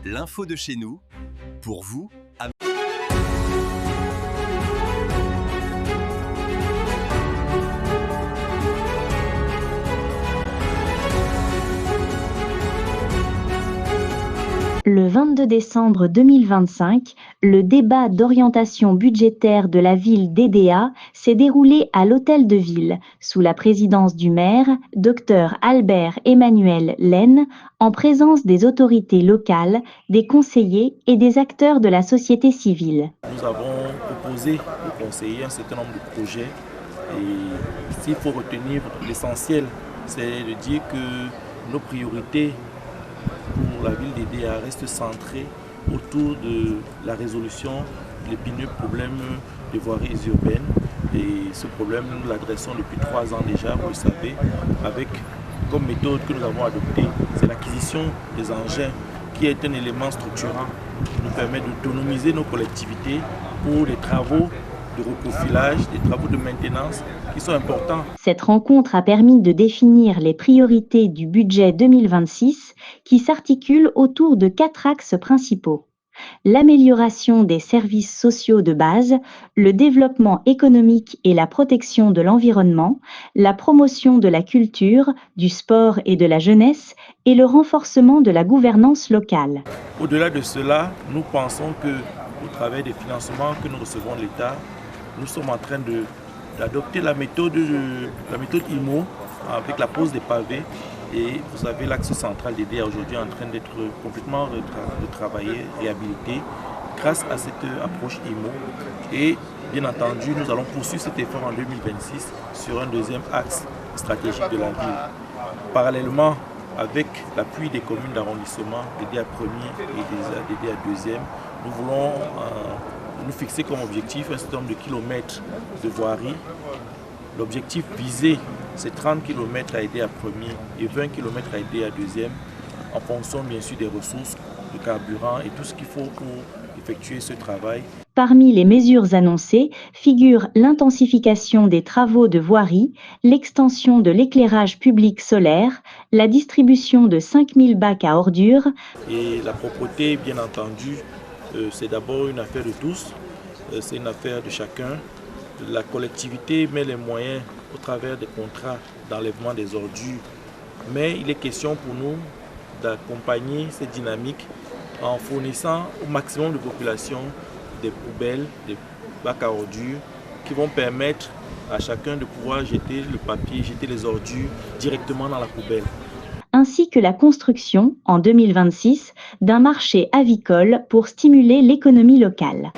L'info de chez nous, pour vous, à... Le 22 décembre 2025, le débat d'orientation budgétaire de la ville d'Edea s'est déroulé à l'Hôtel de Ville, sous la présidence du maire, Dr Albert Emmanuel Laine, en présence des autorités locales, des conseillers et des acteurs de la société civile. Nous avons proposé aux conseillers un certain nombre de projets et s'il faut retenir l'essentiel, c'est de dire que nos priorités pour la ville d'Edea reste centrée autour de la résolution de l'épineux problème des voiries urbaines. Et ce problème, nous l'adressons depuis 3 ans déjà, vous le savez, avec comme méthode que nous avons adoptée, c'est l'acquisition des engins qui est un élément structurant qui nous permet d'autonomiser nos collectivités pour les travaux de reprofilage, des travaux de maintenance qui sont importants. Cette rencontre a permis de définir les priorités du budget 2026 qui s'articulent autour de 4 axes principaux. L'amélioration des services sociaux de base, le développement économique et la protection de l'environnement, la promotion de la culture, du sport et de la jeunesse et le renforcement de la gouvernance locale. Au-delà de cela, nous pensons que au travers des financements que nous recevons de l'État, nous sommes en train d'adopter la méthode IMO avec la pose des pavés. Et vous savez, l'axe central d'Edea aujourd'hui est en train d'être complètement retravaillé, réhabilité grâce à cette approche IMO. Et bien entendu, nous allons poursuivre cet effort en 2026 sur un deuxième axe stratégique de la ville. Parallèlement, avec l'appui des communes d'arrondissement, d'Edea 1er et d'Edea 2e, nous voulons nous fixer comme objectif un certain nombre de kilomètres de voirie. L'objectif visé, c'est 30 km à Edea 1er et 20 km à Edea 2e, en fonction bien sûr des ressources, de carburant et tout ce qu'il faut pour effectuer ce travail. Parmi les mesures annoncées figurent l'intensification des travaux de voirie, l'extension de l'éclairage public solaire, la distribution de 5000 bacs à ordures. Et la propreté, bien entendu, c'est d'abord une affaire de tous, c'est une affaire de chacun. La collectivité met les moyens au travers des contrats d'enlèvement des ordures, mais il est question pour nous d'accompagner cette dynamique en fournissant au maximum de population des poubelles, des bacs à ordures qui vont permettre à chacun de pouvoir jeter le papier, jeter les ordures directement dans la poubelle. Ainsi que la construction, en 2026, d'un marché avicole pour stimuler l'économie locale.